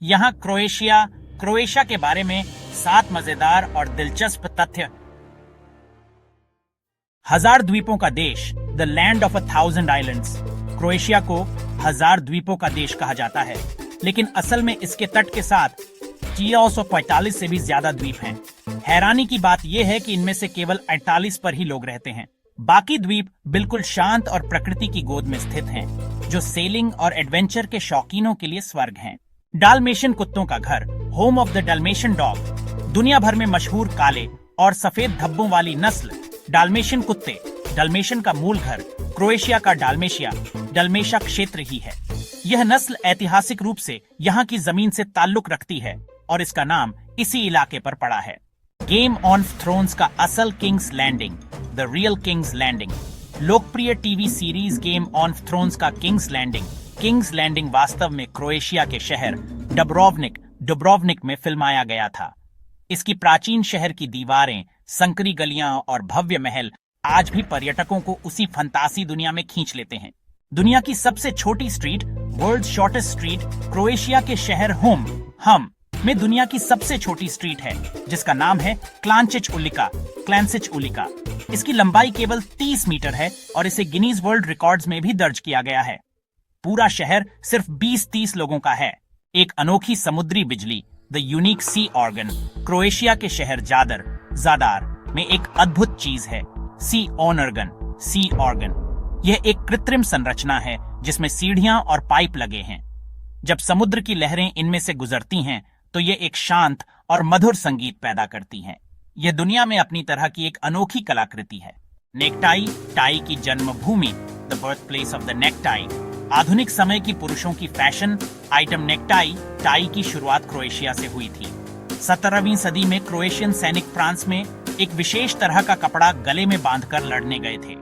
यहाँ क्रोएशिया के बारे में 7 मजेदार और दिलचस्प तथ्य। 1000 द्वीपों का देश, the land of 1000 islands. Croatia को 1000 द्वीपों का देश कहा जाता है, लेकिन असल में इसके तट के साथ 445 से भी ज्यादा द्वीप हैं। हैरानी की बात यह है कि इनमें से केवल 48 पर ही लोग रहते हैं। बाकी द्वीप बिल्कुल शांत और प्रकृति की गोद में स्थित हैं, जो सेलिंग और एडवेंचर के शौकीनों के लिए स्वर्ग हैं। डाल्मेशियन कुत्तों का घर, home of the Dalmatian dog. दुनिया भर में मशहूर काले और सफेद धब्बों वाली नस्ल डाल्मेशियन कुत्ते। डाल्मेशियन का मूल घर क्रोएशिया का डाल्मेशिया क्षेत्र ही है। यह नस्ल ऐतिहासिक रूप से यहाँ की जमीन से ताल्लुक रखती है और इसका नाम इसी इलाके पर पड़ा है। गेम ऑफ थ्रोन्स का असल King's Landing, the real King's Landing. लोकप्रिय TV series Game of thrones का किंग्स लैंडिंग वास्तव में क्रोएशिया के शहर डुब्रोवनिक में फिल्माया गया था। इसकी प्राचीन शहर की दीवारें, संकरी गलियां और भव्य महल आज भी पर्यटकों को उसी फंतासी दुनिया में खींच लेते हैं। दुनिया की सबसे छोटी street, world shortest street, Croatia के शहर हम में दुनिया की सबसे छोटी स्ट्रीट है, जिसका नाम है क्लांसिच उलिका। इसकी लंबाई केवल 30 मीटर है और इसे गिनीज वर्ल्ड रिकॉर्ड्स में भी दर्ज किया गया है। पूरा शहर सिर्फ 20-30 लोगों का है। एक अनोखी समुद्री बिजली, the unique sea organ, Croatia के शहर जादार में एक अद्भुत चीज है, सी ऑर्गन। यह एक कृत्रिम संरचना है जिसमें सीढ़ियां और पाइप लगे हैं। जब समुद्र की लहरें इनमें से गुजरती हैं तो ये एक शांत और मधुर संगीत पैदा करती हैं। यह दुनिया में अपनी तरह की एक अनोखी कलाकृति है। नेकटाई, टाई की जन्मभूमि, the birth place of the necktie. आधुनिक समय की पुरुषों की फैशन आइटम नेकटाई, टाई की शुरुआत क्रोएशिया से हुई थी। 17वीं सदी में क्रोएशियन सैनिक फ्रांस में एक विशेष तरह का कपड़ा गले में बांधकर लड़ने गए थे।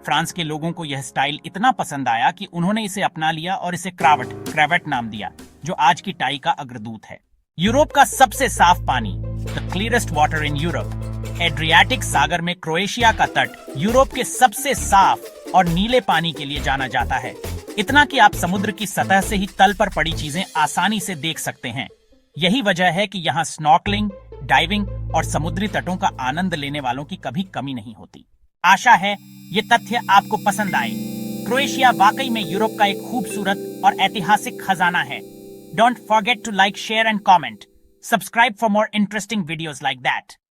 फ्रांस के लोगों को यह स्टाइल इतना पसंद आया कि उन्होंने इसे अपना लिया और इसे क्रेवेट नाम दिया, जो आज की टाई का अग्रदूत है। यूरोप का सबसे साफ पानी, the clearest water in Europe. Adriatic सागर में क्रोएशिया का तट यूरोप के सबसे साफ और नीले पानी के लिए जाना जाता है। इतना कि आप समुद्र की सतह से ही तल पर पड़ी चीजें आसानी से देख सकते हैं। यही वजह है कि यहाँ स्नॉर्कलिंग, डाइविंग और समुद्री तटों का आनंद लेने वालों की कभी कमी नहीं होती। आशा है ये तथ्य आपको पसंद आए। क्रोएशिया वाकई में यूरोप का एक खूबसूरत और ऐतिहासिक खजाना है। Don't forget to like, share and comment. Subscribe for more interesting videos like that.